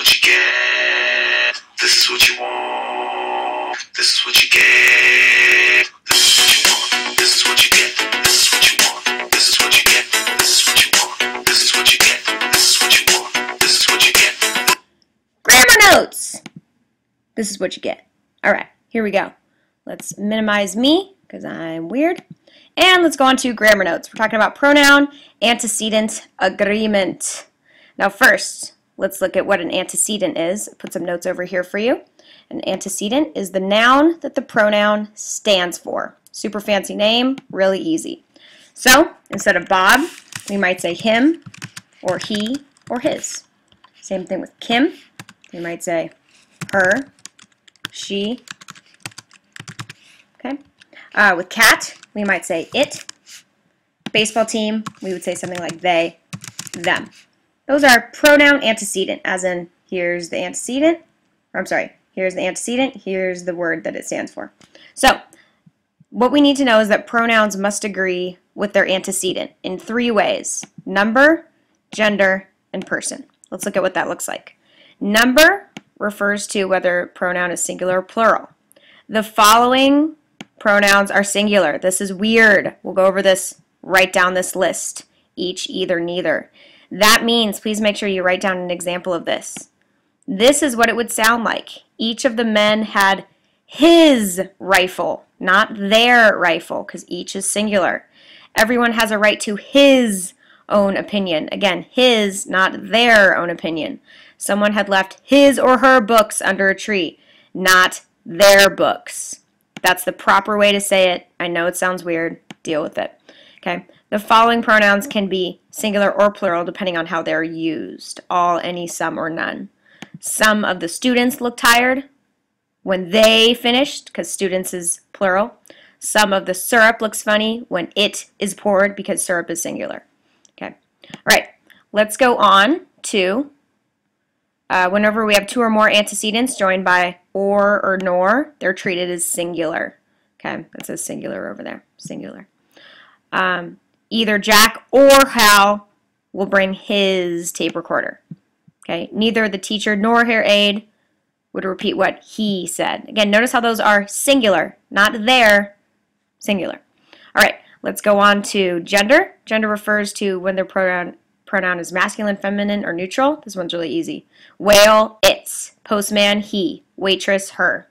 what you get. This is what you want. This is what you get. This is what you want. This is what you get. This is what you want. This is what you get. This is what you want. This is what you get. This is what you want. This is what you get. Grammar notes. This is what you get. All right, here we go. Let's minimize me because I'm weird. And let's go on to grammar notes. We're talking about pronoun antecedent agreement. Now first, let's look at what an antecedent is. Put some notes over here for you. An antecedent is the noun that the pronoun stands for. Super fancy name, really easy. So instead of Bob, we might say him or he or his. Same thing with Kim. We might say her, she. Okay. With cat, we might say it. Baseball team, we would say something like they, them. Those are pronoun antecedent, as in here's the antecedent, or I'm sorry, here's the antecedent, here's the word that it stands for. So, what we need to know is that pronouns must agree with their antecedent in 3 ways: number, gender, and person. Let's look at what that looks like. Number refers to whether pronoun is singular or plural. The following pronouns are singular. This is weird. We'll go over this, write down this list. Each, either, neither. That means, please make sure you write down an example of this. This is what it would sound like. Each of the men had his rifle, not their rifle, because each is singular. Everyone has a right to his own opinion. Again, his, not their own opinion. Someone had left his or her books under a tree, not their books. That's the proper way to say it. I know it sounds weird. Deal with it. Okay. The following pronouns can be singular or plural depending on how they're used. All, any, some, or none. Some of the students look tired when they finished, because students is plural. Some of the syrup looks funny when it is poured, because syrup is singular. Okay. All right. Let's go on to whenever we have 2 or more antecedents joined by or nor, they're treated as singular. Okay, that says singular over there. Singular. Either Jack or Hal will bring his tape recorder. Okay, neither the teacher nor her aide would repeat what he said. Again, notice how those are singular, not their, singular. All right, let's go on to gender. Gender refers to when their pronoun is masculine, feminine, or neutral. This one's really easy. Whale, its. Postman, he. Waitress, her.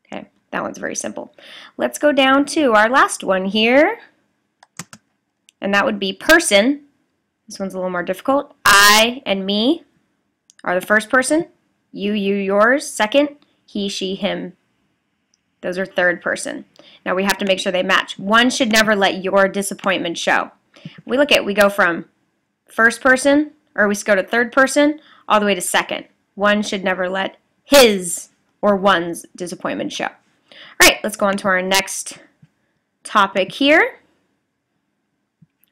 Okay, that one's very simple. Let's go down to our last one here, and that would be person. This one's a little more difficult. I and me are the first person. You, yours, second. He, she, him. Those are third person. Now we have to make sure they match. One should never let your disappointment show. We go from first person, or we go to third person, all the way to second. One should never let his or one's disappointment show. All right, let's go on to our next topic here.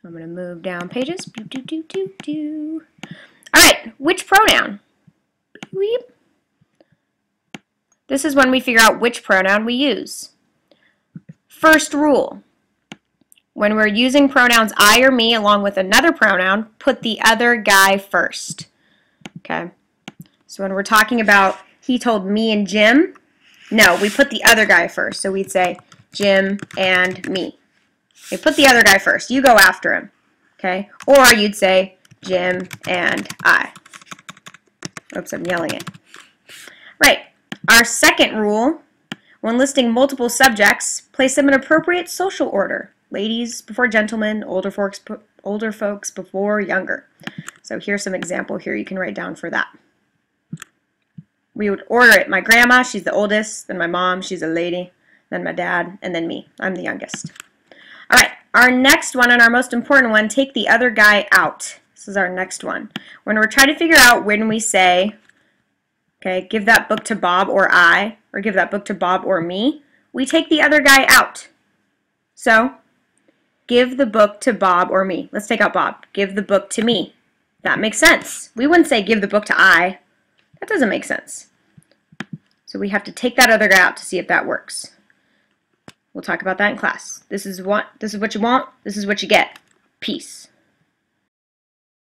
I'm going to move down pages. All right, which pronoun? This is when we figure out which pronoun we use. First rule. When we're using pronouns I or me along with another pronoun, put the other guy first. Okay? So when we're talking about he told me and Jim, no, we put the other guy first. So we'd say Jim and me. Okay, put the other guy first. You go after him. Okay? Or you'd say Jim and I. Oops, I'm yelling it. Right. Our second rule, when listing multiple subjects, place them in appropriate social order. Ladies before gentlemen, older folks before younger. So here's some example here you can write down for that. We would order it. My grandma, she's the oldest, then my mom, she's a lady, then my dad, and then me. I'm the youngest. All right, our next one and our most important one, take the other guy out. This is our next one. When we're trying to figure out when we say, okay, give that book to Bob or I, or give that book to Bob or me, we take the other guy out. So, give the book to Bob or me. Let's take out Bob. Give the book to me. That makes sense. We wouldn't say give the book to I. That doesn't make sense. So we have to take that other guy out to see if that works. We'll talk about that in class. This is what you want. This is what you get. Peace.